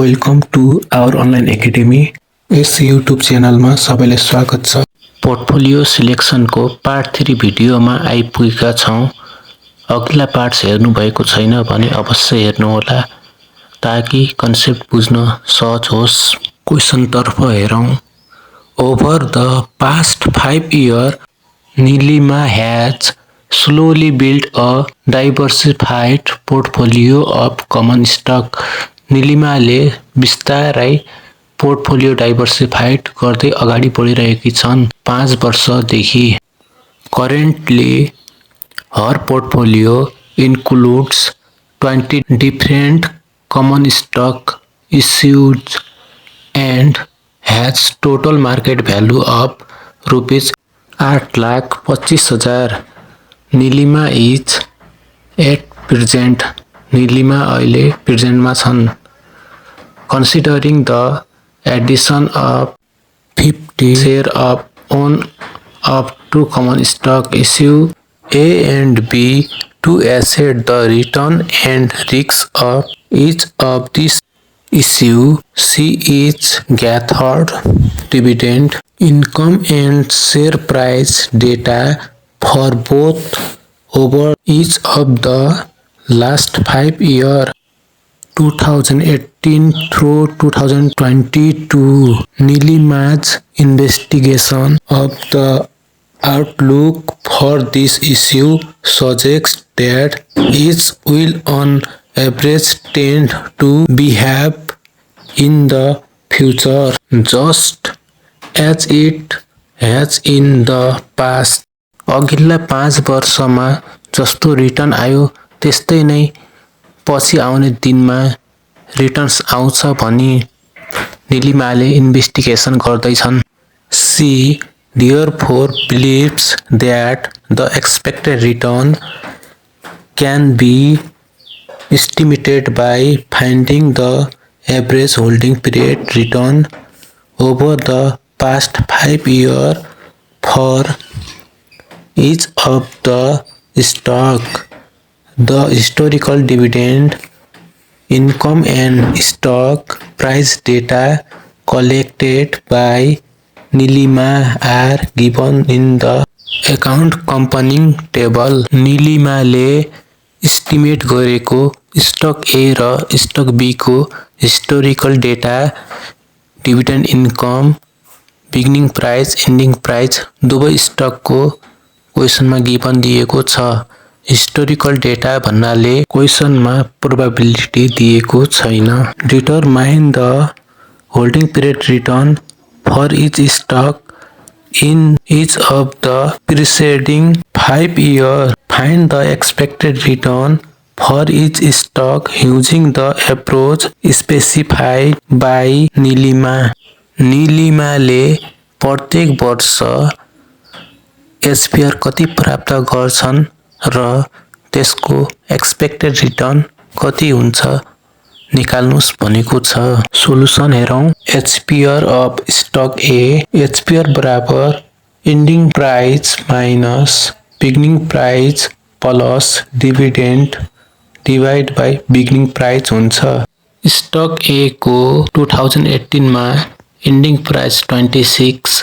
Welcome to our online academy. यस YouTube च्यानलमा सबैलाई स्वागत छ। पोर्टफोलियो सिलेक्सनको पार्ट 3 भिडियोमा आइपुगेका छौँ। अघिल्ला पार्ट्स हेर्नु भएको छैन भने अवश्य हेर्नुहोला ताकि कन्सेप्ट बुझ्न सहज होस्। क्वेशनतर्फ हेरौँ। Over the past 5 years, Nilima has slowly built a diversified portfolio of common stock. निलिमाले बिस्तारै पोर्टफोलियो डाइभर्सिफाइड गर्दै अगाडि बढिरहेकी छन् 5 वर्षदेखि। Currently her portfolio includes 20 different common stock issues and has total market value of rupees 8,25,000. Nilima is at present. Nilima अहिले प्रेजेन्टमा छन्। Considering the addition of 50 share of own up to common stock issue A and B to assess the return and risk of each of these issue, C is gathered dividend, income and share price data for both over each of the last 5 years. 2018 through 2022, Nilima's investigation of the outlook for this issue suggests that it will on average tend to behave in the future just as it has in the past. अघिल्ला 5 वर्षमा जस्तो return आयो त्यस्तै नै पछि आउने दिनमा returns आउँछ भनी निलिमाले इन्भेस्टिगेसन गर्दैछन्। C therefore believes that the expected return can be estimated by finding the average holding period return over the past 5 years for each of the stock. The historical dividend, income and stock price data collected by Nilima are given in the account accompanying table. निलिमाले estimate गरेको stock A र stock B को historical data, dividend income, beginning price, ending price दुवै स्टकको क्वेसनमा given दिएको छ। Historical data भन्नाले क्वेसनमा probability दिएको छैन। Determine the holding period return for each stock in each of the preceding 5 years. Find the expected return for each stock using the approach specified by Nilima. निलिमाले प्रत्येक वर्ष एचपिआर कति प्राप्त गर्छन् र त्यसको एक्सपेक्टेड रिटर्न कति हुन्छ निकाल्नुस् भनेको छ। सोलुसन हेरौँ। एचपिआर अफ स्टक ए, एचपिआर बराबर ending price minus beginning price plus dividend divide by beginning price हुन्छ। स्टक ए को 2018 मा एन्डिङ प्राइस 26,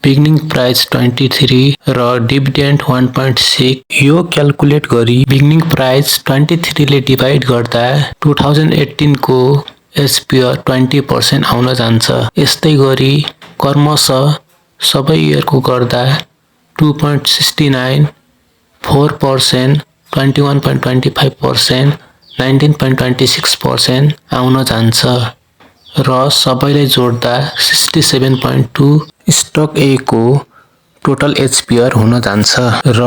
बिगिनिङ प्राइस 23 र डिभिडेन्ड 1.6। यो क्याल्कुलेट गरी बिगिनिङ प्राइस 23 ले डिभाइड गर्दा 2018 को एचपिआर 20% आउन जान्छ। यस्तै गरी क्रमशः सबै इयरको गर्दा 2.69, 4%, 21.25%, 19.26% आउन जान्छ र सबैलाई जोड्दा 67.2 स्टक ए को टोटल एचपिआर हुन जान्छ र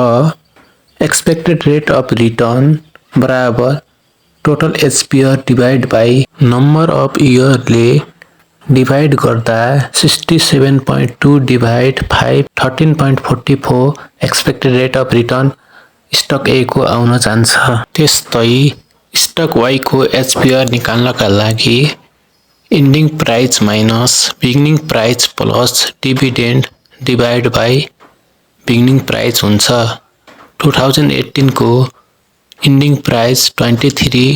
एक्सपेक्टेड रेट अफ रिटर्न बराबर total HPR divide by number of इयरले डिभाइड गर्दा 67.2 divide 5, 13.44 expected rate of return stock A को आउन जान्छ। त्यस्तै स्टक वाई को एचपिआर निकाल्नका लागि ending price minus beginning price plus dividend divide by beginning price हुन्छ। 2018 को ending price 23,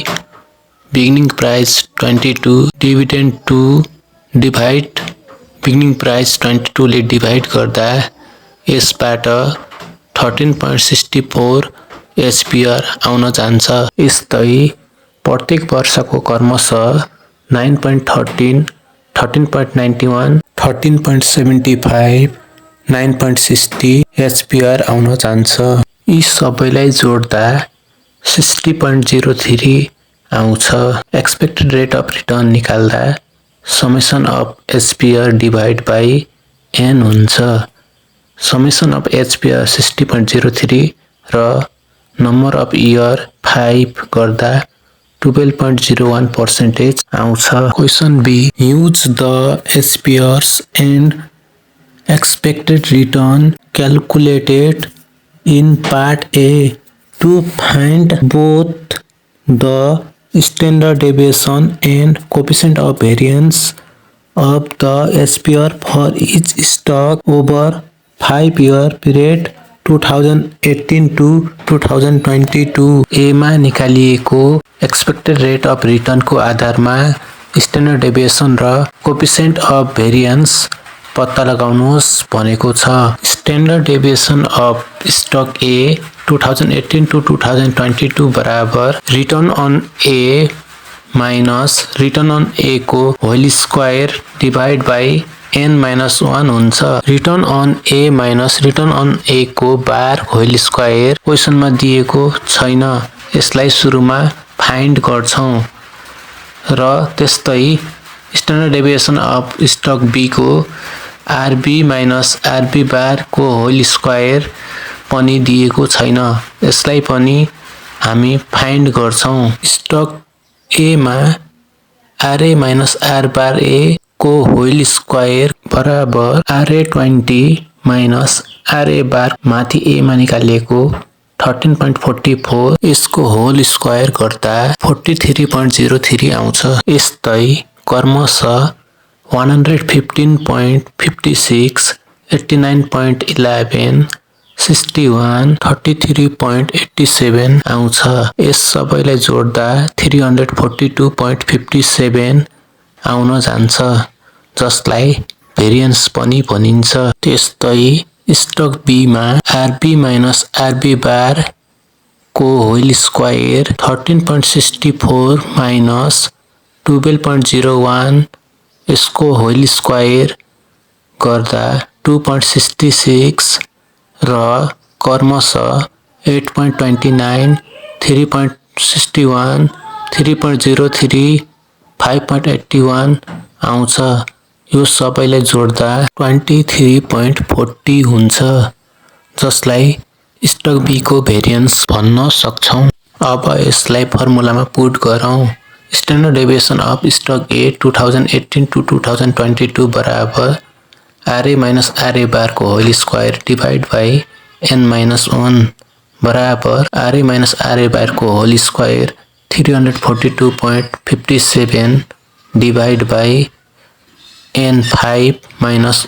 beginning price 22 dividend 2 divide beginning price 22 ले डिभाइड गर्दा यसबाट 13.64 एचपिआर आउन जान्छ। यस्तै प्रत्येक वर्षको क्रमशः 9.13, 13.91, 13.75, 9.60 एचपिआर आउन जान्छ। यी सबैलाई जोड्दा 60.03 आउँछ। एक्सपेक्टेड रेट अफ रिटर्न निकाल्दा summation of HPR divide by N हुन्छ। समेसन अफ एचपिआर 60.03 र नम्बर अफ इयर 5 गर्दा 12.01% आउँछ। Question B, use the HPRs and expected return calculated in part A to find both the standard deviation and coefficient of variance of the SPR for each stock over 5-year period 2018 to 2022। A मा निकालिएको expected rate of रिटर्नको आधारमा standard deviation र coefficient of variance पत्ता लगाउनुहोस् भनेको छ। Standard deviation of stock A 2018 to 2022 बराबर return on A minus return on A को whole square divide by n - 1 हुन्छ। Return on A minus return on A को बार होल स्क्वायर क्वेसनमा दिएको छैन। यसलाई सुरुमा फाइन्ड गर्छौं र त्यस्तै standard deviation of stock B को आरबी माइनस आरबी बार को होल स्क्वायर पनि दिएको छैन। यसलाई पनि हामी फाइन्ड गर्छौं। स्टक ए मा आरए माइनस आर बार ए को होल स्क्वायर बराबर आरए 20 माइनस आरए बार माथि ए मा निकालिएको 13.44 यसको होल स्क्वायर गर्दा 43.03 आउँछ। यस्तै क्रमशः 115.56, 89.11, 61, 33.87 आउँछ। यस सबैलाई जोड्दा 342.57 आउन जान्छ, जसलाई भेरिएन्स पनि भनिन्छ। त्यस्तै स्टक बी मा आरबी माइनस आरबी बार को होल स्क्वायर 13.64 माइनस 12.01 यसको होल स्क्वायर गर्दा 2.66 र क्रमशः 8.29, 3.61, 3.03, 5.81 आउँछ। यो सबैलाई जोड्दा 23.40 हुन्छ, जसलाई स्टक बी को भेरिएन्स भन्न सक्छौं। अब यसलाई फर्मुलामा पुट गरौँ। Standard deviation of stock A 2018 to 2022 बराबर आरए माइनस आरए बार को whole square divide by n - 1 बराबर आरए माइनस आरए बार को whole square 342.57 divide by n5 -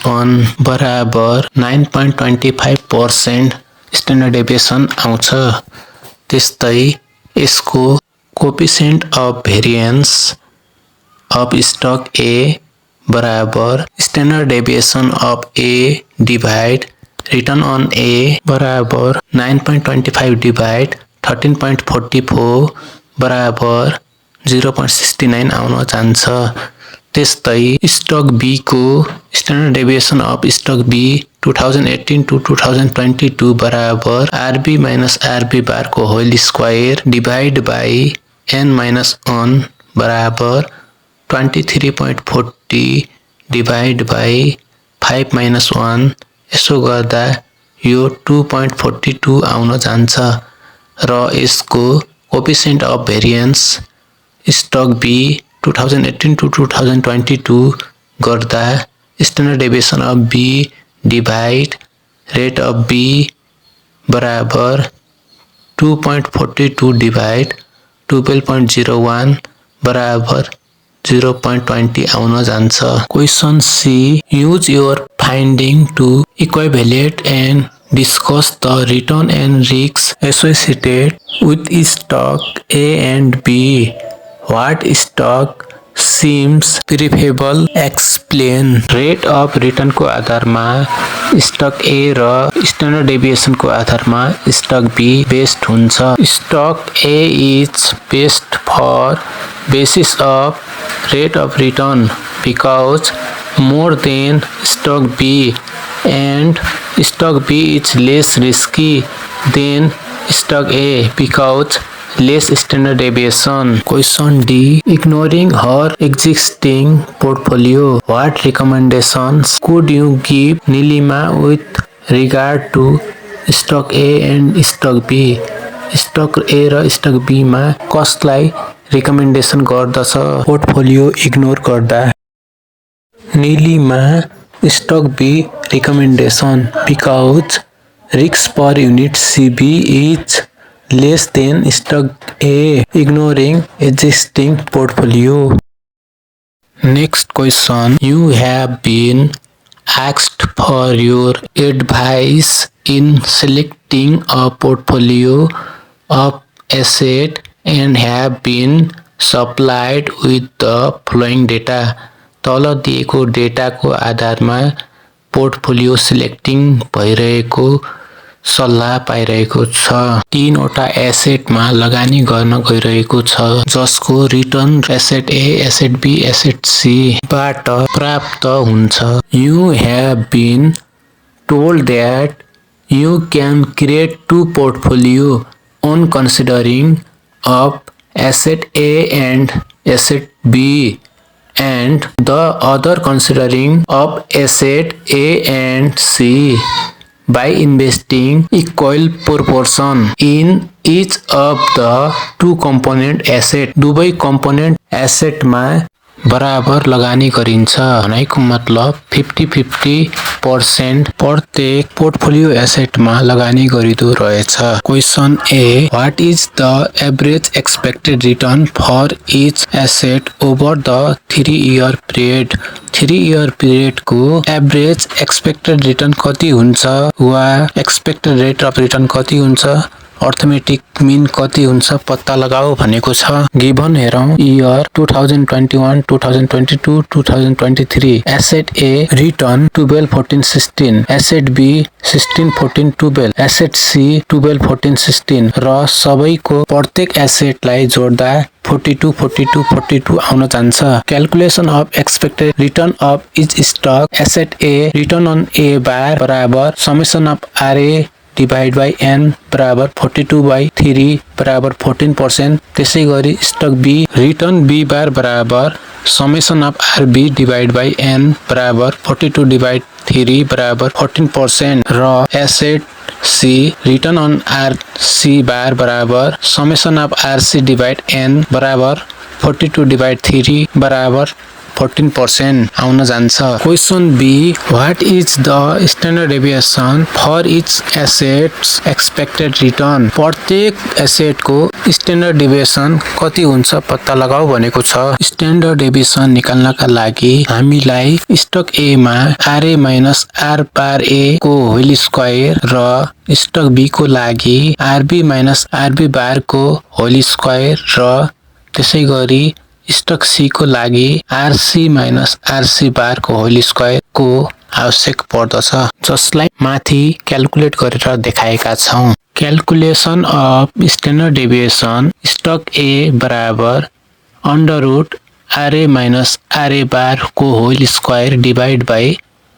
1 बराबर 9.25% स्ट्यान्डर्ड डेभिएसन आउँछ। त्यस्तै यसको coefficient of variance of stock A बराबर standard deviation of A divide return on A बराबर 9.25 divide 13.44 बराबर 0.69 आउन जान्छ। त्यस्तै स्टक बी को standard deviation of stock B 2018 to 2022 बराबर आरबी माइनस आरबी बार को whole square divide by n - 1 बराबर 23.40 डिभाइड बाई 5 - 1 यसो गर्दा यो 2.42 आउन जान्छ र यसको coefficient of variance stock B 2018 to 2022 गर्दा standard deviation of B divide rate of B बराबर 2.42 डिभाइड 12.01 बराबर 0.20 आउन जान्छ। Question C, use your finding to evaluate and discuss the return and risk associated with stock A and B What stock seems preferable? Explain. Rate of रिटर्नको आधारमा stock A र standard डेभिएसनको आधारमा stock B best हुन्छ. Stock A is best for basis of rate of return because more than stock B and stock B is less risky than stock A because less standard deviation. Question D. Ignoring her existing portfolio, what recommendations could you give Nilima with regard to stock A and stock B? Stock A र stock be मा कसलाई recommendation गर्दछ portfolio ignore गर्दा? Nilima stock B recommendation because risk per unit CB is less than stock A, ignoring existing portfolio. Next question. You have been asked for your advice in selecting a portfolio of asset and have been supplied with the following data. तल दिएको डेटाको आधारमा portfolio selecting भइरहेको सल्लाह पाइरहेको छ. तीनवटा एसेटमा लगानी गर्न गइरहेको छ जसको return asset A, asset B, asset C बाट प्राप्त हुन्छ. You have been told that you can create two portfolio on considering of asset A and asset B and the other considering of asset A and C by investing equal proportion in each of the two component asset. दुवै component asset मा बराबर लगानी गरिन्छ. भनेको मतलब 50-50% प्रत्येक portfolio एसेटमा लगानी गरिदो रहेछ. Question A. What is the average expected return for each asset over the 3 year period? 3 year पिरियडको एभरेज एक्सपेक्टेड रिटर्न कति हुन्छ वा एक्सपेक्टेड रेट अफ रिटर्न कति हुन्छ, अर्थमेटिक मिन कति हुन्छ पत्ता लगाऊ भनेको छ. गिभन हेरौं. Year 2021, 2022, 2023. Asset A return 12, 14, 16. Asset B 16, 14, 12. Asset C 12, 14, 16 र सबैको प्रत्येक एसेटलाई जोड्दा 42, 42, 42 आउन जान्छ. Calculation of expected return of each stock asset A return on A bar बराबर summation of RA divide by N बराबर 42/3 बराबर 14%. त्यसै गरी stock B return B bar बराबर summation of RB divide by N बराबर 42/3 बराबर 14% र asset C return on R C bar बराबर summation of RC divide N बराबर 42/3 बराबर 14% आउन जान्छ. Question B. What is the standard deviation for each assets expected return? प्रत्येक एसेटको स्ट्यान्डर्ड डेभिएसन कति हुन्छ पत्ता लगाऊ भनेको छ. स्ट्यान्डर्ड डेभिएसन निकाल्नका लागि हामीलाई स्टक ए मा आरए माइनस आर बार ए को होल स्क्वायर र स्टक बी को लागि आरबी माइनस आरबी बार को होल स्क्वायर र त्यसै गरी स्टक सी को लागि आरसी माइनस आरसी बार को होल स्क्वायर को आवश्यक पर्दछ जसलाई माथि क्याल्कुलेट गरेर देखाएका छौं. Calculation of standard deviation stock A बराबर under root RA minus RA bar को whole square divide by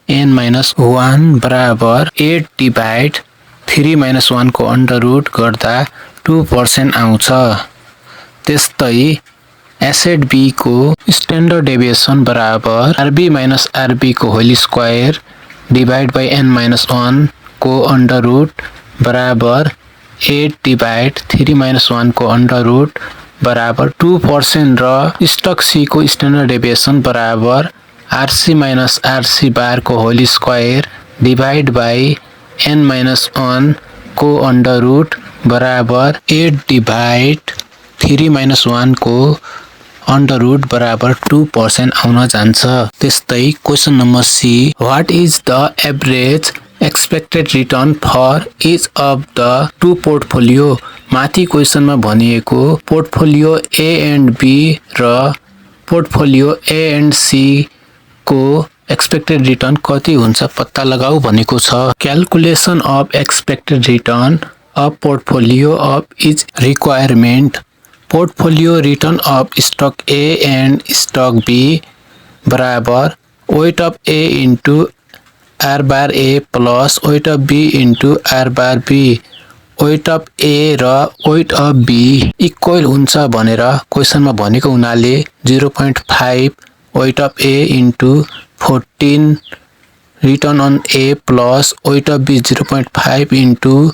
N minus 1 बराबर 8 डिभाइड 3 माइनस 1 को अंडर रूट गर्दा 2% आउँछ. त्यस्तै एसेट बी को स्ट्यान्डर्ड डेभिएसन बराबर आरबी माइनस आरबी को whole square divide by N minus 1 को अंडर रूट बराबर 8 डिभाइड 3 माइनस 1 को अंडर रूट बराबर 2% र स्टक सी को स्ट्यान्डर्ड डेभिएसन बराबर आरसी माइनस आरसी बार को whole square divide by N minus 1 को अंडर रूट बराबर 8 डिभाइड 3 माइनस 1 को अंडर रूट बराबर 2% आउन जान्छ. त्यस्तै question number C. What is the average expected return for each of the two portfolio. माथि क्वेसनमा भनिएको पोर्टफोलियो ए एन्ड बी र पोर्टफोलियो ए एन्ड सी को एक्सपेक्टेड रिटर्न कति हुन्छ पत्ता लगाऊ भनेको छ। Calculation of expected return of portfolio of each requirement. Portfolio return of stock A and stock B बराबर weight of A into R bar A plus weight of B into R bar B. Weight of A र weight of be equal हुन्छ भनेर क्वेसनमा भनेको हुनाले 0.5 weight of A into 14 return on A plus weight of B 0.5 into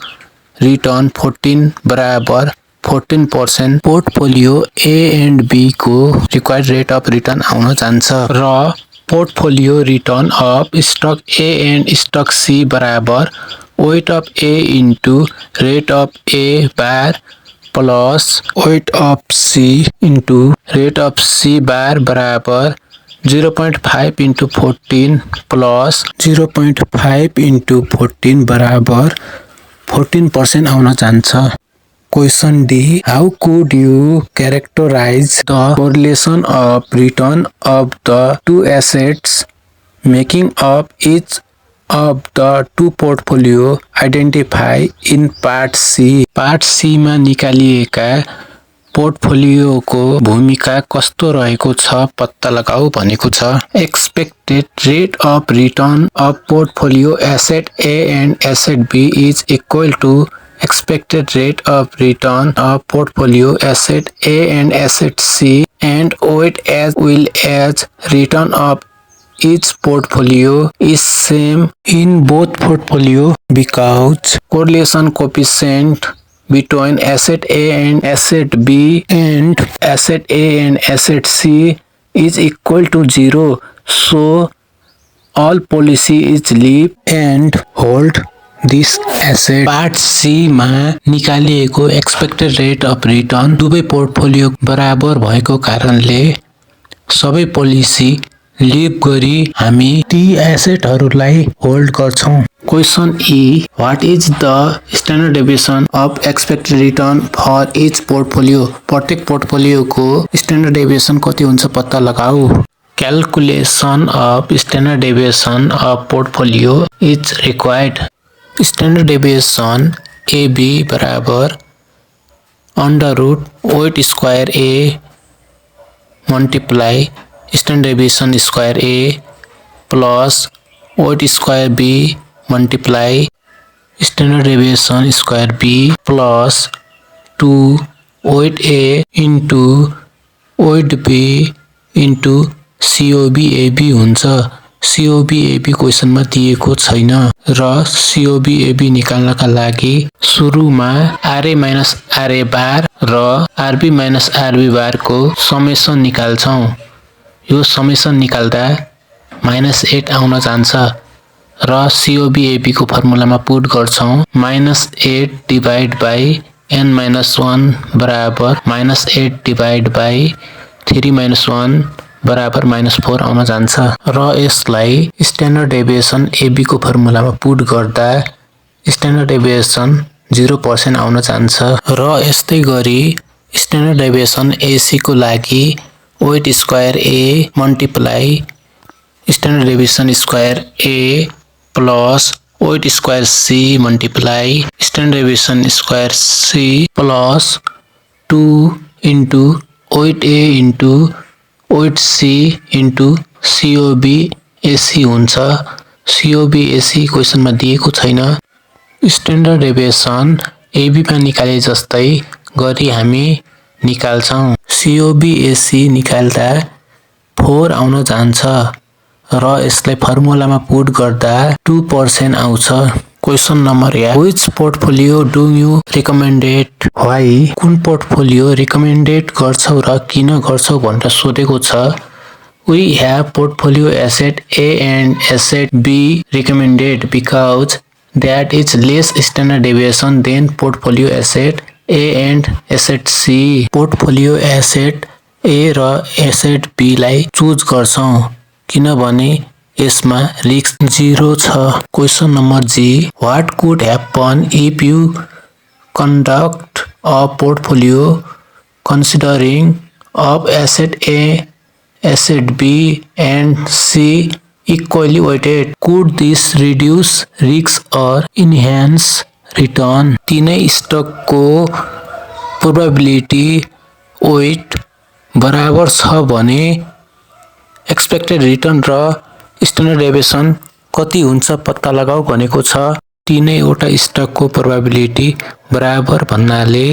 return 14 बराबर 14%। Portfolio A and B को required rate of return आउन जान्छ र portfolio return of stock A and stock C बराबर weight of A into rate of A bar plus weight of C into rate of C bar बराबर 0.5 into 14 plus 0.5 into 14 बराबर 14% आउन जान्छ। Question D. How could you characterize the correlation of return of the two assets making up each of the two portfolio identify in part C? Part C मा निकालिएका पोर्टफोलियोको भूमिका कस्तो रहेको छ पत्ता लगाऊ भनेको छ। Expected rate of return of portfolio asset A and asset B is equal to expected rate of return of portfolio asset A and asset C and weight as well as return of each portfolio is same in both portfolio because correlation coefficient between asset A and asset B and asset A and asset C is equal to 0. So all policy is leave and hold this asset. Part C मा निकालिएको expected rate of return दुवै portfolio बराबर भएको कारणले सबै policy leave गरी हामी ती एसेटहरूलाई होल्ड गर्छौं। Question E what is the standard deviation of expected return for each portfolio. प्रत्येक पोर्टफोलियोको स्ट्यान्डर्ड डेभिएसन कति हुन्छ पत्ता लगाऊ। Calculation of standard deviation of portfolio is required. Standard deviation AB बराबर under root weight square A multiply standard deviation square A plus weight square B multiply standard deviation square B plus 2 weight A into weight B into COB AB हुन्छ। COB AB क्वेसनमा दिएको छैन र COB AB निकाल्नका लागि सुरुमा RA minus RA बार र RB minus RB बार को summation निकाल्छौं। यो समेसन निकाल्दा -8 आउन जान्छ र COB AB को फर्मुलामा पुट गर्छौं। -8 डिभाइड बाइ n - 1 बराबर -8 डिभाइड बाइ 3 - 1 बराबर -4 आउन जान्छ र यसलाई स्ट्यान्डर्ड डेभिएसन AB को फर्मुलामा पुट गर्दा स्ट्यान्डर्ड डेभिएसन 0% आउन जान्छ र यस्तै गरी स्ट्यान्डर्ड डेभिएसन AC को लागि weight square A multiply standard deviation square A plus weight square C multiply standard deviation square C plus 2 into weight A into weight C into COB AC हुन्छ। COB AC क्वेसनमा दिएको छैन। Standard deviation AB मा निकाले जस्तै गरी हामी निकाल्छौं। COB AC निकाल्दा 4 आउन जान्छ र यसलाई फर्मुलामा पुट गर्दा 2% आउँछ। Question number 1 which portfolio do you recommended why. कुन पोर्टफोलियो रिकमेन्डेड गर्छौ र किन गर्छौ भनेर सोधेको छ। We have portfolio asset A and asset B recommended because that is less standard deviation than portfolio asset A and asset C. Portfolio asset A र asset B लाई चुज गर्छौं किनभने यसमा रिस्क 0 छ। Question number G, what could happen if you conduct a portfolio considering of asset A, asset B and C equally weighted? Could this reduce risk or enhance return? तीनै स्टकको probability weight बराबर छ भने expected return र standard deviation कति हुन्छ पत्ता लगाऊ भनेको छ। तीनैवटा स्टकको प्रोबेबिलिटी बराबर भन्नाले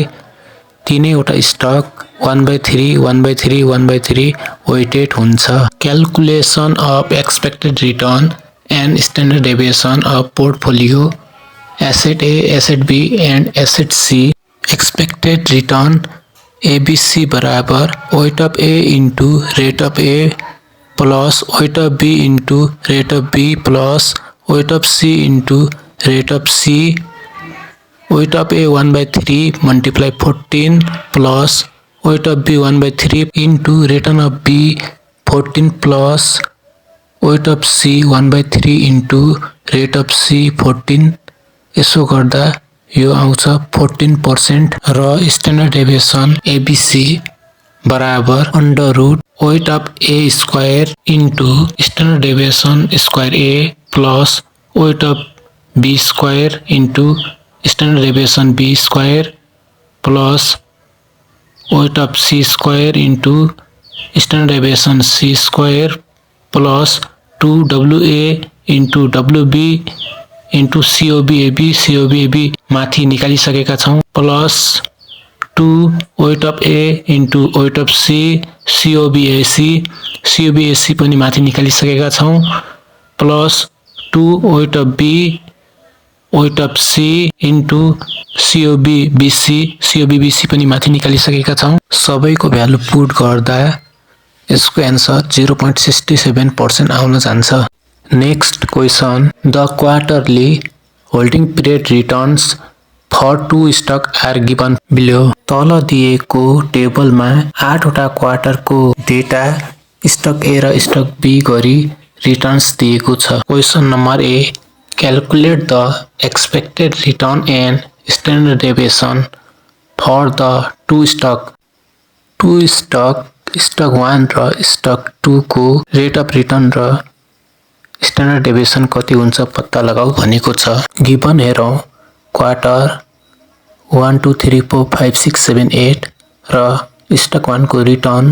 तीनैवटा स्टक 1/3 1/3 1/3 वेटेड हुन्छ। Calculation of expected return and standard deviation of portfolio asset A, asset B and asset C. Expected return ABC बराबर weight of A into rate of A plus weight of B into rate of B plus weight of C into rate of C. Weight of A 1/3 multiply 14 plus weight of B 1/3 into return of B 14 plus weight of C 1/3 into rate of C 14। यसो गर्दा यो आउँछ 14% र standard deviation ABC बराबर under root weight of A square into standard deviation square A plus weight of B square into standard deviation B square plus weight of C square into standard deviation C square plus 2WA into WB into COBAB माथि निकालिसकेका छौँ plus 2 weight of A into weight of C COBAC पनि माथि निकालिसकेका छौँ plus 2 weight of B weight of C into COBBC पनि माथि निकालिसकेका छौँ। सबैको भ्यालु पुट गर्दा यसको एन्सर 0.67% आउन जान्छ। Next question, the quarterly holding period returns for 2 stock are given below. तल दिएको टेबलमा 8वटा क्वार्टरको डेटा स्टक ए र स्टक बी गरी रिटर्न्स दिएको छ। Question number A, calculate the expected return and standard deviation for the 2 stock. 2 stock 1 र stock 2 को rate of return र स्ट्यान्डर्ड डेभिएसन कति हुन्छ पत्ता लगाऊ भनेको छ। गिभन हेरौँ, क्वार्टर 1 2 3 4 5 6 7 8 र स्टक 1 को रिटर्न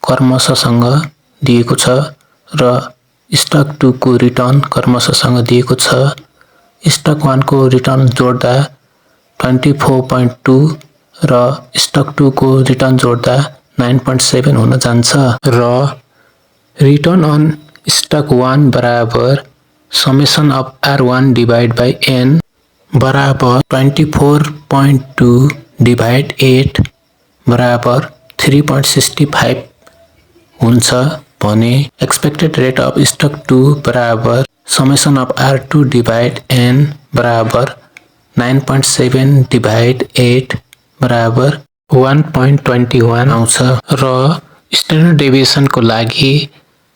क्रमशःसँग दिएको छ र स्टक 2 को रिटर्न क्रमशःसँग दिएको छ। स्टक 1 को रिटर्न जोड्दा 24.2 र स्टक 2 को रिटर्न जोड्दा 9.7 हुन जान्छ र रिटर्न अन स्टक 1 बराबर summation of R1 divide by N बराबर 24.2 डिभाइड 8 बराबर 3.65 हुन्छ भने एक्सपेक्टेड रेट अफ स्टक 2 बराबर summation of R2 divide N बराबर 9.7 डिभाइड 8 बराबर 1.21 आउँछ र स्ट्यान्डर्ड डेभिएसनको लागि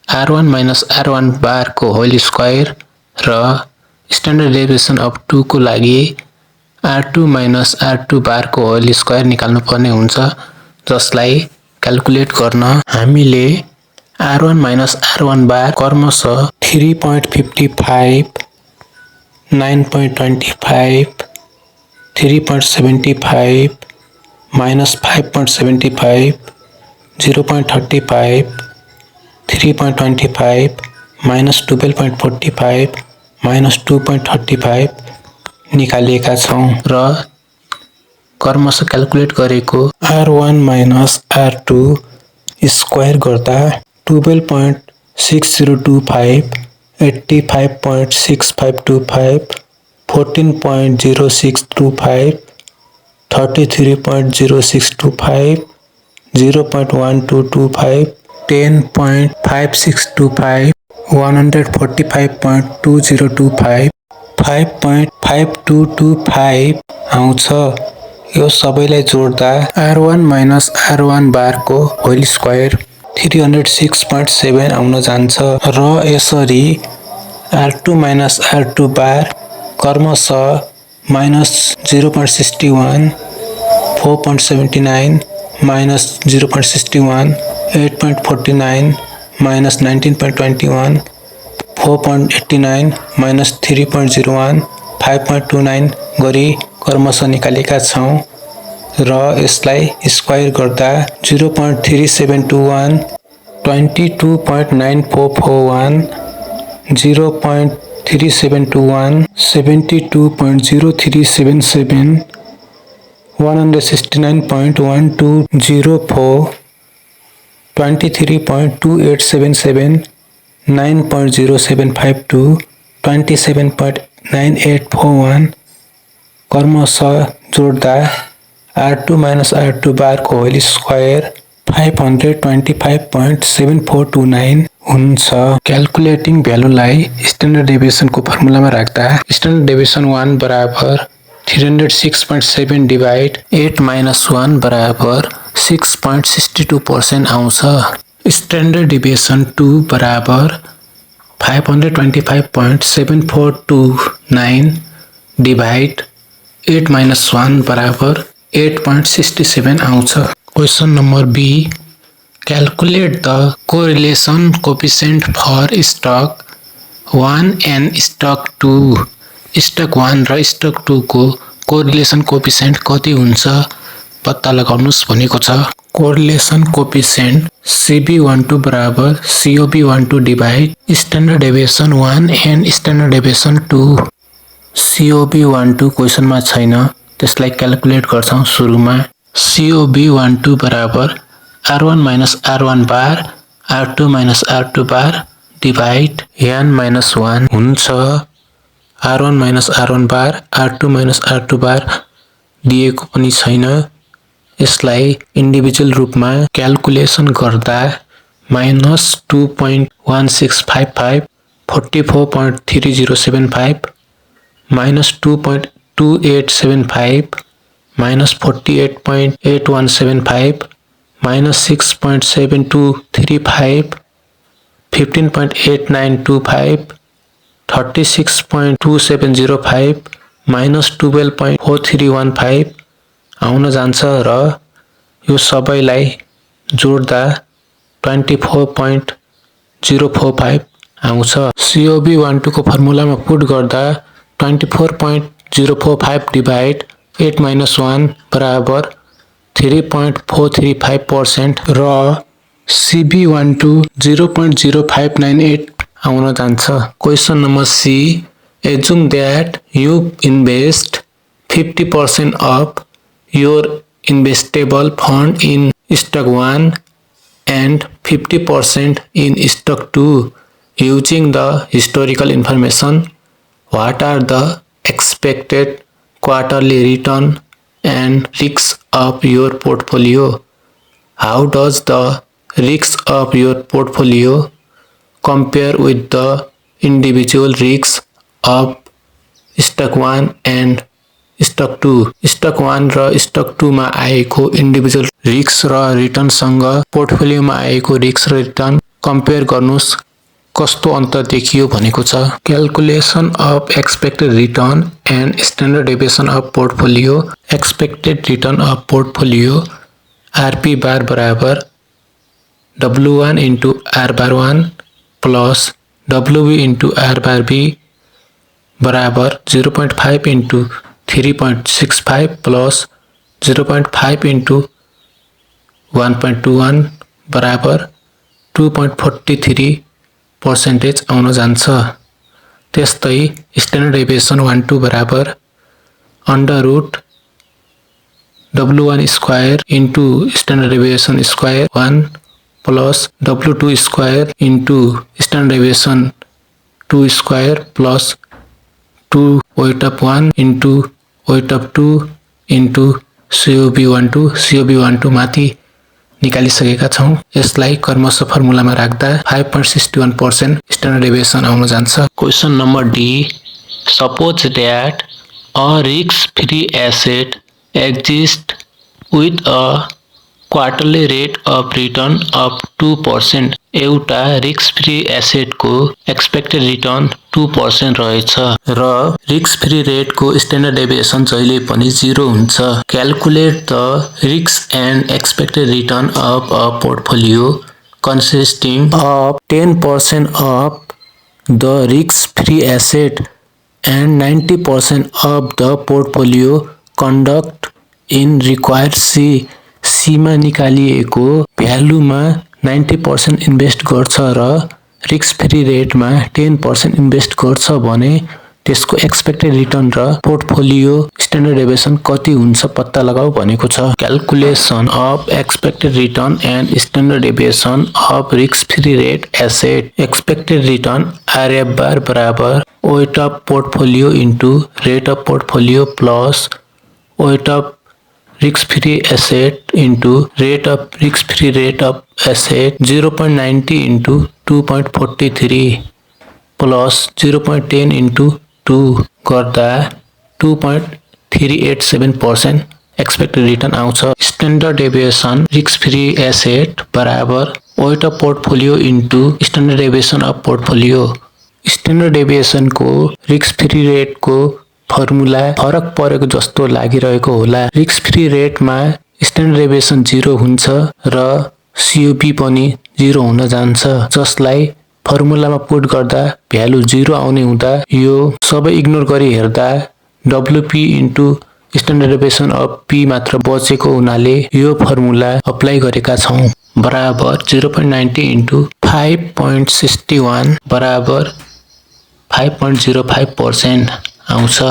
R1 माइनस R1 बार को होल स्क्वायर र स्ट्यान्डर्ड डेभिएसन अफ 2 को लागि R2 माइनस R2 बार को होल स्क्वायर निकाल्नु पर्ने हुन्छ, जसलाई क्याल्कुलेट गर्न हामीले R1 माइनस R1 बार क्रमशः 3.55 9.25 3.75 माइनस 5.75 0.35 3.25 माइनस 12.45 माइनस 2.35 निकालिएका छौँ र क्रमशः क्याल्कुलेट गरेको R1 माइनस R2 स्क्वायर गर्दा 12.6025 85.6525 14.0625 33.0625 0.1225 10.5625 145.2025 5.5225 आउँछ। यो सबैलाई जोड्दा R1 माइनस R1 बार को होल स्क्वायर 306.7 आउन जान्छ र यसरी R2 minus R2 बार क्रमशः minus 0.61, 4.79, minus 0.61, 8.49, minus 19.21, 4.89, minus 3.01, 5.29 गरी क्रमशः निकालेका छौँ र यसलाई स्क्वायर गर्दा 0.3721, 22.9441, 0.3721, 72.0377, 169.1204, 23.2877, 9.0752, 27.9841 क्रमशः जोड्दा R2 minus R2 बार को होल स्क्वायर 525.7429 हुन्छ। क्याल्कुलेटिङ भ्यालुलाई स्ट्यान्डर्ड डेभिएसनको फर्मुलामा राख्दा स्ट्यान्डर्ड डेभिएसन 1 बराबर 306.7 डिभाइड 8 minus 1 बराबर 6.62% आउँछ। स्ट्यान्डर्ड डेभिएसन 2 बराबर 525.7429 डिभाइड 8 minus 1 बराबर 8.67 आउँछ। Question number B, calculate the correlation coefficient for stock 1 and stock 2। Stock 1 र स्टक 2 को कोरिलेसन कोफिसिएन्ट कति हुन्छ पत्ता लगाउनुस् भनेको छ। कोरिलेसन कोफिसिएन्ट CB12 बराबर COB12 divide standard deviation 1 and standard deviation 2। COB12 क्वेसनमा छैन, त्यसलाई क्याल्कुलेट गर्छौं। सुरुमा COB12 बराबर R1 minus R1 बार R2 minus R2 बार डिभाइड n minus 1 हुन्छ। R1 minus R1 बार R2 minus R2 बार दिएको पनि छैन, यसलाई इन्डिभिजुअल रूपमा क्याल्कुलेसन गर्दा minus 2.1655, 44.3075, minus 2.2875, minus 48.8175, minus 6.7235, 15.8925, 36.2705, minus 12.4315 आउन जान्छ र यो सबैलाई जोड्दा 24.045 आउँछ। COB12 को फर्मुलामा पुट गर्दा 24.045 डिभाइड 8 minus 1 बराबर 3.435% र CB12 0.0598 आउन जान्छ। Question number C, assume that you invest 50% of your investable fund in stock 1 and 50% in stock 2 using the historical information. What are the expected quarterly return and risks of your portfolio? How does the risks of your portfolio compare with the individual risks of stock 1 and stock 2? stock 1 र stock 2 मा आएको individual risk र रिटर्नसँग पोर्टफोलियोमा आएको risk र return compare गर्नुस् कस्तो अन्तर देखियो भनेको छ। Calculation of expected return and standard deviation of portfolio. Expected return of portfolio RP बार बराबर W1 into R bar 1 plus WB into R bar B बराबर 0.5 into 3.65 plus 0.5 into 1.21 बराबर 2.43% आउन जान्छ। त्यस्तै स्ट्यान्डर्ड डेभिएसन 1-2 बराबर under root W1 square into standard deviation square 1 plus W2 square into standard deviation 2 square plus 2 weight of 1 into weight of 2 into COB12 माथि निकालिसकेका छौं। यसलाई क्रमशः फर्मुलामा राख्दा 5.61% स्ट्यान्डर्ड डेभिएसन आउन जान्छ। Question number D, suppose that a risk free asset exists with a quarterly rate of return of 2% एउटा risk free एसेटको expected return 2% रहेछ र रिस्क फ्री रेटको स्ट्यान्डर्ड डेभिएसन जहिले पनि 0 हुन्छ। Calculate the risk and expected return of a portfolio consisting of 10% of the risk-free asset and 90% of the portfolio conduct in required सीमा निकालिएको भ्यालुमा 90% invest गर्छ र risk free रेटमा 10% इन्भेस्ट गर्छ भने त्यसको एक्सपेक्टेड रिटर्न र पोर्टफोलियो स्ट्यान्डर्ड डेभिएसन कति हुन्छ पत्ता लगाऊ भनेको छ। Calculation of expected return and standard deviation of risk free rate asset. Expected return RF bar बराबर weight of portfolio into rate of portfolio plus weight of risk free asset into rate of risk free rate of asset 0.90 into 2.43 plus 0.10 into 2 गर्दा 2.387% expected return आउँछ। Standard deviation risk free asset बराबर weight of portfolio into standard deviation of portfolio. Standard डेभिएसनको risk free रेटको formula फरक परेको जस्तो लागिरहेको होला। रिस्क फ्री रेटमा स्ट्यान्डर्ड डेभिएसन 0 हुन्छ र सिओपी पनि 0 हुन जान्छ, जसलाई फर्मुलामा पुट गर्दा भ्यालु 0 आउने हुँदा यो सबै इग्नोर गरी हेर्दा WP into standard deviation of P मात्र बचेको हुनाले यो फर्मुला अप्लाई गरेका छौँ। बराबर 0.90 इन्टु 5.61 बराबर 5.05% आउँछ।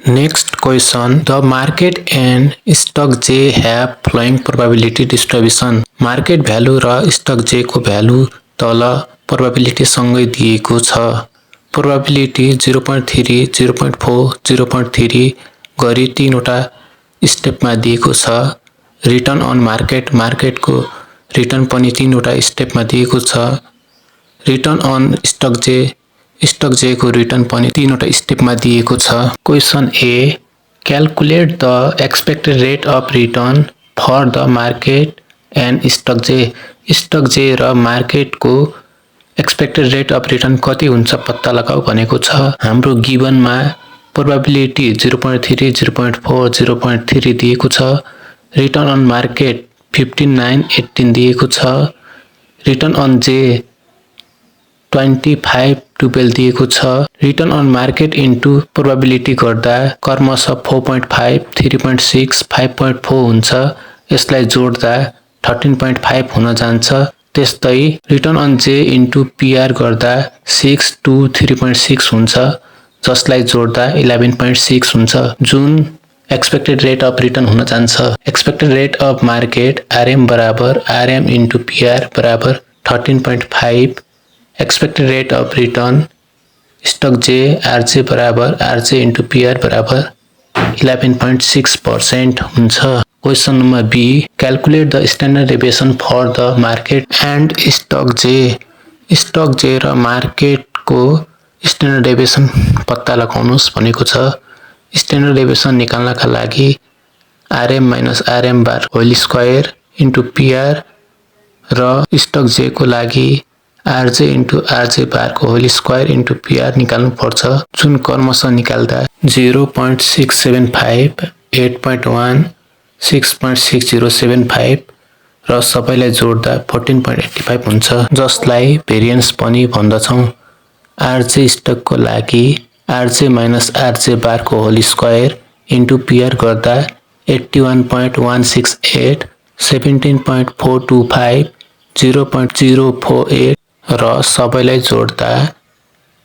Next question, the market and stock J have following probability distribution. Market value र स्टक जे को भ्यालु तल प्रोबेबिलिटी सँगै दिएको छ। प्रोबेबिलिटी 0.3, 0.4, 0.3 गरी तीनवटा स्टेपमा दिएको छ। रिटर्न अन मार्केट, मार्केटको रिटर्न पनि तीनवटा स्टेपमा दिएको छ। Return on stock J, stock J को रिटर्न पनि तीनवटा स्टेपमा दिएको छ। Question A, calculate the expected rate of return for the market and stock J. Stock J र मार्केटको एक्सपेक्टेड रेट अफ रिटर्न कति हुन्छ पत्ता लगाऊ भनेको छ। हाम्रो गिभनमा प्रोबेबिलिटी 0.3, 0.4, 0.3 दिएको छ। रिटर्न अन मार्केट 15, 9, 18 दिएको छ। रिटर्न अन जे 25, 12 दिएको छ। Return on market into probability गर्दा क्रमशः 4.5, 3.6, 5.4 हुन्छ। यसलाई जोड्दा 13.5 हुन जान्छ। त्यस्तै रिटर्न अन जे इन्टु पिआर गर्दा 6 to 3.6 हुन्छ, जसलाई जोड्दा 11.6 हुन्छ, जुन एक्सपेक्टेड रेट अफ रिटर्न हुन जान्छ। Expected rate of market RM बराबर आरएम इन्टु पिआर बराबर 13.5। Expected rate of return stock J RJ बराबर आरजे इन्टु पिआर बराबर 11.6% हुन्छ। Question number B, calculate the standard deviation for the market and stock J. Stock J र मार्केटको standard deviation पत्ता लगाउनुहोस् भनेको छ। स्ट्यान्डर्ड डेभिएसन निकाल्नका लागि RM minus RM bar whole square into PR र स्टक जे को लागि आरजे इन्टु आरजे बारको होल स्क्वायर इन्टु पिआर निकाल्नु पर्छ, जुन क्रमशः निकाल्दा 0.675, 8.1, 6.6075 र सबैलाई जोड्दा 14.85 हुन्छ, जसलाई भेरिएन्स पनि भन्दछौँ। आरजे स्टकको लागि आरजे माइनस आरजे बारको होल स्क्वायर इन्टु पिआर गर्दा 81.168, 17.425, 0.048 र सबैलाई जोड्दा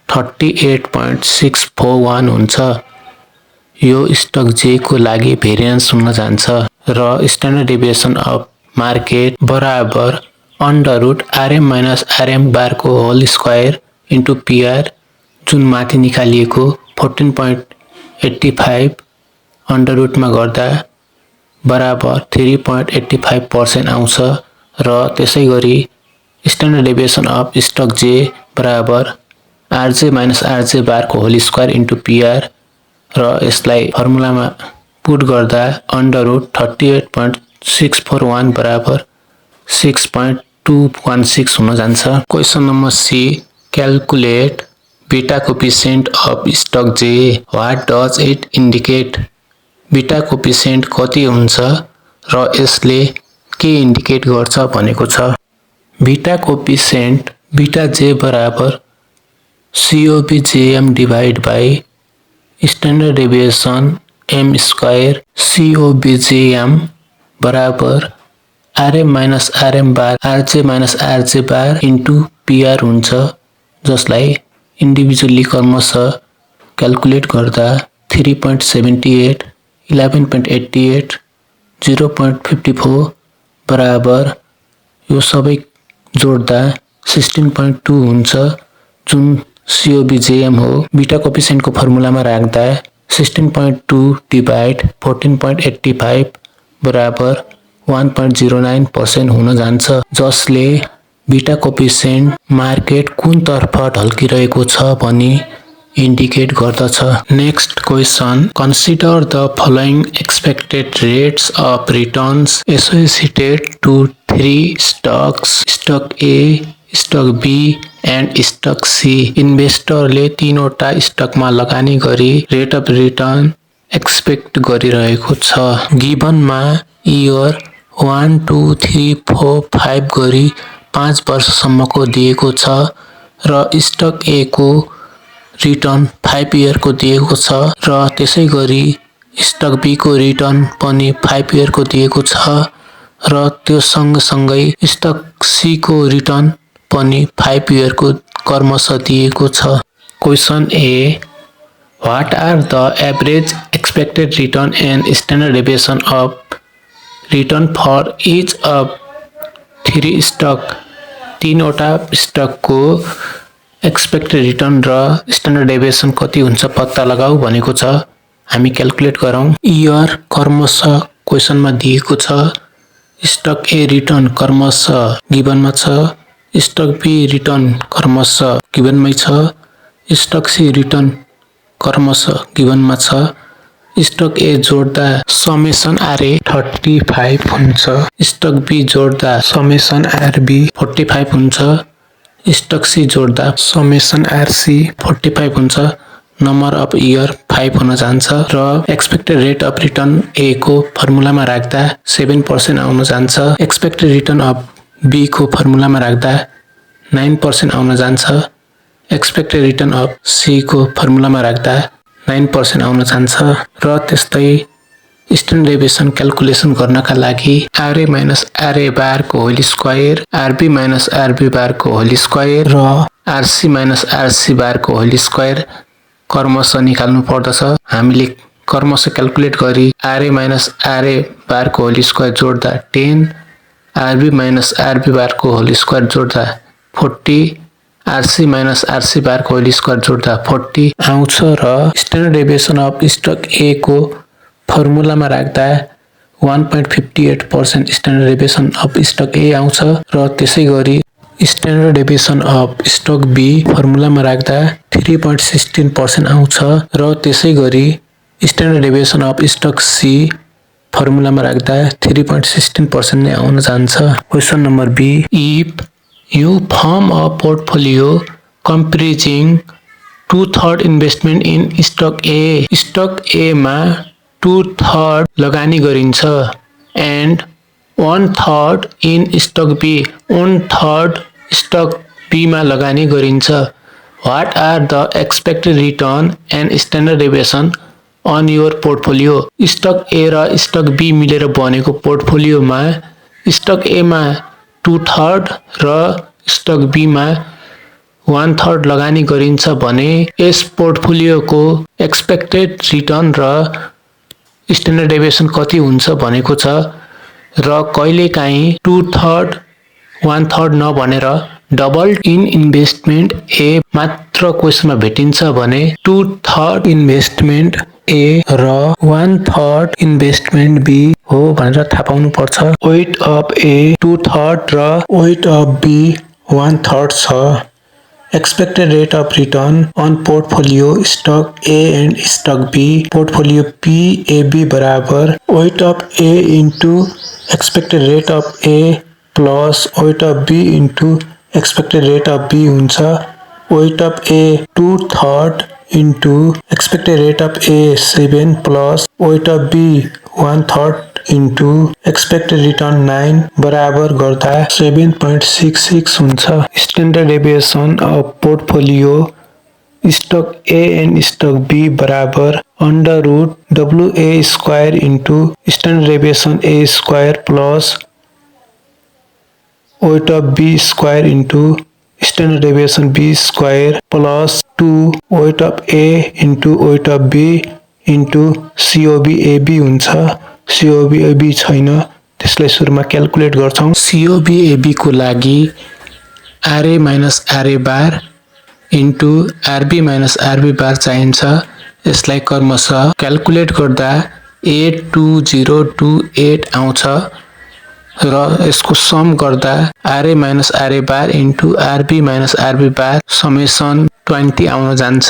38.641 हुन्छ। यो स्टक जे को लागि भेरिएन्स हुन जान्छ र स्ट्यान्डर्ड डेभिएसन अफ मार्केट बराबर under root RM minus RM बारको होल स्क्वायर इन्टु पिआर, जुन माथि निकालिएको 14.85 अन्डर रुटमा गर्दा बराबर 3.85% आउँछ र त्यसै गरी standard deviation of stock J बराबर आरजे माइनस आरजे बारको होल स्क्वायर इन्टु पिआर र यसलाई फर्मुलामा पुट गर्दा अन्डर रुट 38.641 बराबर 6.216 हुन जान्छ। Question number C, calculate beta coefficient of stock J, what does it indicate? Beta coefficient कति हुन्छ र यसले के इन्डिकेट गर्छ भनेको छ। बीटा कोफिसिएन्ट बीटा जे बराबर COBJM divide by standard deviation m square. COBJM बराबर RM माइनस RM बार RJ माइनस RJ बार इन्टु PR हुन्छ, जसलाई इन्डिभिजुअली क्रमशः क्याल्कुलेट गर्दा 3.78, 11.88, 0.54 बराबर यो सबै जोड्दा 16.2 हुन्छ, जुन COBJM हो। बीटा कोफिसिएन्टको फर्मुलामा राख्दा 16.2 डिभाइड 14.85 बराबर 1.09% हुन जान्छ, जसले बीटा कोफिसिएन्ट मार्केट कुनतर्फ ढल्किरहेको छ भनी इन्डिकेट गर्दछ। Next question, consider the following expected rates of returns associated to 3 स्टक्स, stock A, stock B and stock C. इन्भेस्टरले 3 वटा स्टकमा लगानी गरी रेट अफ रिटर्न एक्सपेक्ट गरिरहेको छ। गिभनमा इयर 1, 2, 3, 4, 5 गरी 5 वर्षसम्मको दिएको छ र स्टक ए को रिटर्न 5 इयरको दिएको छ र त्यसै गरी स्टक बी को रिटर्न पनि 5 इयरको दिएको छ र त्यो सँगसँगै स्टक सी को रिटर्न पनि 5 इयरको क्रमशः दिएको छ। Question A, what are the average expected return and standard deviation of return for each of 3 stock? 3 वटा स्टकको एक्सपेक्टेड रिटर्न र स्ट्यान्डर्ड डेभिएसन कति हुन्छ पत्ता लगाऊ भनेको छ। हामी क्याल्कुलेट गरौँ। इयर क्रमशः क्वेसनमा दिएको छ, स्टक ए रिटर्न क्रमशः गिभनमा छ, स्टक बी रिटर्न क्रमशः गिभनमै छ, स्टक सी रिटर्न क्रमशः गिभनमा छ। स्टक ए जोड्दा समेसन आरए 35 हुन्छ, स्टक बी जोड्दा समेसन आरबी 45 हुन्छ, स्टक सी जोड्दा समेसन आरसी 45 हुन्छ। नम्बर अफ इयर 5 हुन जान्छ र एक्सपेक्टेड रेट अफ रिटर्न ए को फर्मुलामा राख्दा 7% आउन जान्छ। एक्सपेक्टेड रिटर्न अफ बी को फर्मुलामा राख्दा 9% आउन जान्छ। एक्सपेक्टेड रिटर्न अफ सी को फर्मुलामा राख्दा 9% आउन जान्छ र त्यस्तै स्ट्यान्डर्ड डेभिएसन क्याल्कुलेसन गर्नका लागि आरए माइनस आरए बारको whole square, RB minus RB बारको होल स्क्वायर र आरसी माइनस आरसी बारको होल स्क्वायर क्रमशः निकाल्नु पर्दछ। हामीले क्रमशः क्याल्कुलेट गरी आरए माइनस आरए बारको होल स्क्वायर जोड्दा 10, आरबी माइनस आरबी बारको होल स्क्वायर जोड्दा 40, आरसी माइनस आरसी बारको होल स्क्वायर जोड्दा 40 आउँछ र standard deviation of stock A को फर्मुलामा राख्दा 1.58% स्ट्यान्डर्ड डेभिएसन अफ स्टक ए आउँछ र त्यसै गरी standard deviation of stock B फर्मुलामा राख्दा 3.16% आउँछ र त्यसै गरी standard deviation of stock C फर्मुलामा राख्दा 3.16% नै आउन जान्छ। Question number B, if you form a portfolio comprising 2/3 investment in stock A. Stock A मा 2/3 लगानी गरिन्छ and 1/3 in stock B. 1/3 stock B मा लगानी गरिन्छ। What are the expected return and standard deviation on your portfolio? Stock A र stock B मिलेर बनेको पोर्टफोलियोमा stock A मा 2/3 र स्टक बी मा 1/3 लगानी गरिन्छ भने यस पोर्टफोलियोको एक्सपेक्टेड रिटर्न र स्ट्यान्डर्ड डेभिएसन कति हुन्छ भनेको छ र कहिलेकाहीँ 2/3 1/3 नभनेर डबल इन इन्भेस्टमेन्ट ए मात्र क्वेसनमा भेटिन्छ भने 2/3 इन्भेस्टमेन्ट ए र 1/3 इन्भेस्टमेन्ट बी हो भनेर थाहा पाउनु पर्छ। वेट अफ ए 2/3 र वेट अफ बी 1/3 छ। Expected rate of return on portfolio stock A and stock B, portfolio P A B बराबर weight of A into expected rate of A plus weight of B into expected rate of B हुन्छ weight of A 2/3 into expected rate of A 7 plus weight of B 1/3 into expected return 9 बराबर गर्दा 7.66 हुन्छ standard deviation of portfolio stock A and stock B बराबर under root WA square into standard deviation A square plus weight of B square into standard deviation B square plus 2 weight of A into weight of B into COBAB हुन्छ COBAB छैन त्यसलाई सुरुमा calculate गर्छौं COBAB को लागि RA minus RA बार into RB minus RB बार चाहिन्छ यसलाई क्रमशः क्याल्कुलेट गर्दा 82028 आउँछ र यसको सम गर्दा RA माइनस RA बार इन्टु RB माइनस RB बार समेसन 20 आउन जान्छ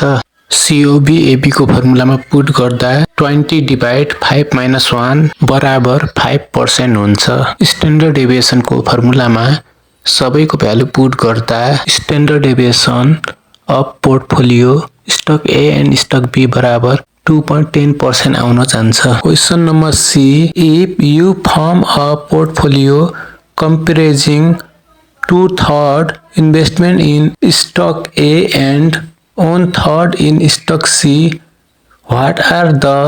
COBAB को फर्मुलामा पुट गर्दा 20 डिभाइड 5 माइनस 1 बराबर 5% हुन्छ स्ट्यान्डर्ड डेभिएसन को फर्मुलामा सबैको भ्यालु पुट गर्दा standard deviation of portfolio stock A and stock B बराबर 2.10% आउन जान्छ question number C if you form a portfolio comprising 2/3 investment in stock A and 1/3 in stock C, what are the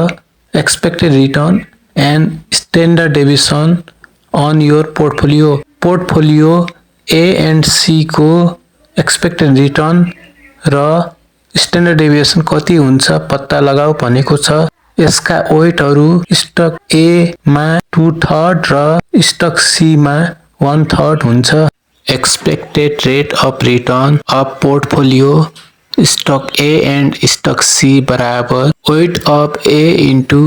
expected return and standard deviation on your portfolio? Portfolio A and C को expected return र standard deviation कति हुन्छ पत्ता लगाऊ भनेको छ यसका वेटहरू स्टक A मा 2/3 र स्टक C मा 1/3 हुन्छ expected rate of return of portfolio stock A and stock C बराबर weight of A into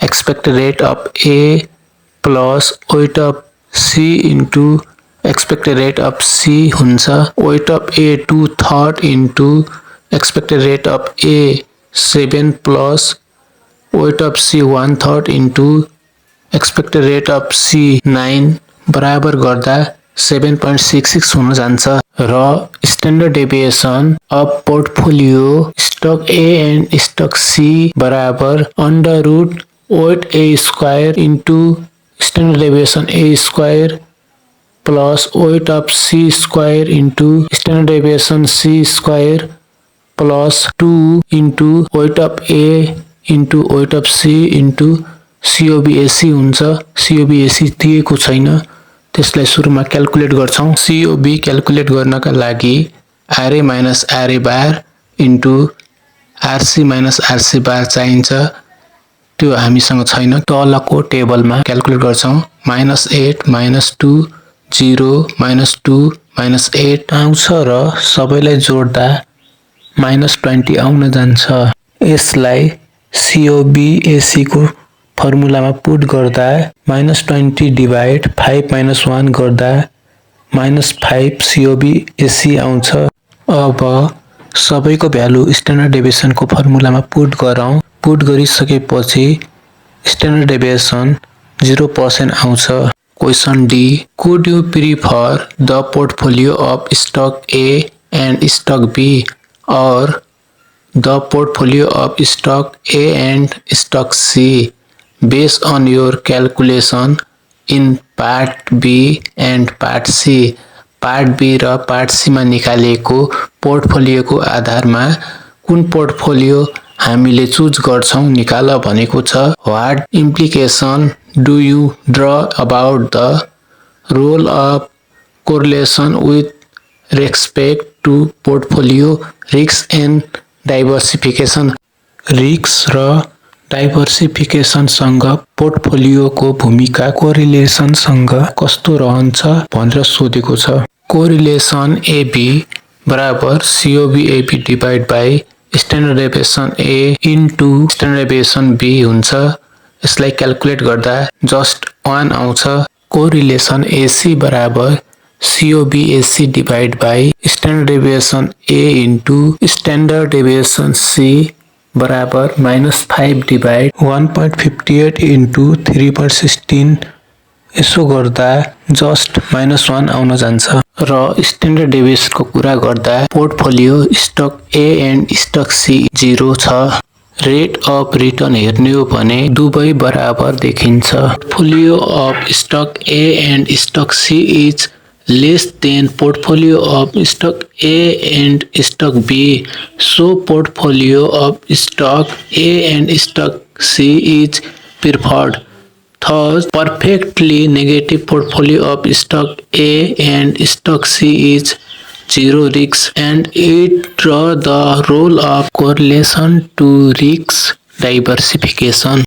expected rate of A plus weight of C into expected rate of C हुन्छ weight of A 2/3 into expected rate of A 7 plus weight of C 1/3 into expected rate of C 9 बराबर गर्दा 7.66 हुन जान्छ र standard deviation of portfolio stock A and stock C बराबर under root weight A square into standard deviation A square plus weight of C square into standard deviation C square plus 2 into weight of A into weight of C into COBAC हुन्छ COBAC दिएको छैन त्यसलाई सुरुमा calculate गर्छौं COB calculate गर्नका लागि RA minus RA बार into RC minus RC बार चाहिन्छ त्यो हामीसँग छैन तलको टेबलमा क्याल्कुलेट गर्छौं -8 -2 0 -2 -8 आउँछ र सबैलाई जोड्दा -20 आउन जान्छ यसलाई COBAC को फर्मुलामा पुट गर्दा -20 डिभाइड 5 - 1 गर्दा -5 COBAC आउँछ अब सबैको भ्यालु स्ट्यान्डर्ड डेभिएसन को फर्मुलामा पुट गरौँ पुट गरिसकेपछि स्ट्यान्डर्ड डेभिएसन 0% आउँछ question D could you prefer the portfolio of stock A and stock B or the portfolio of stock A and stock C based on your calculation in part B and part C part B र part C मा निकालेको पोर्टफोलियोको आधारमा कुन portfolio हामीले choose गर्छौं निकाल भनेको छ what implication do you draw about the role of correlation with respect to portfolio risk and diversification risk र डाइभर्सिफिकेसन सँग पोर्टफोलियोको भूमिका कोरिलेसन सँग कस्तो रहन्छ भनेर सोधेको छ कोरिलेसन AB बराबर COBAB divide by standard deviation A into standard deviation B हुन्छ यसलाई क्याल्कुलेट गर्दा जस्ट 1 आउँछ कोरिलेसन AC बराबर COBAC divide by standard deviation A into standard deviation C बराबर -5 डिभाइड 1.58 इन्टु 3.16 यसो गर्दा जस्ट -1 आउन जान्छ। र स्ट्यान्डर्ड डेभिएसनको कुरा गर्दा portfolio stock A and stock C 0 छ। रेट अफ रिटर्न हेर्ने हो भने दुवै बराबर देखिन्छ। Portfolio of stock A and stock C is less than portfolio of stock A and stock B, so portfolio of stock A and stock C is preferred. Thus, perfectly negative portfolio of stock A and stock C is zero risk, and it draws the role of correlation to risk diversification.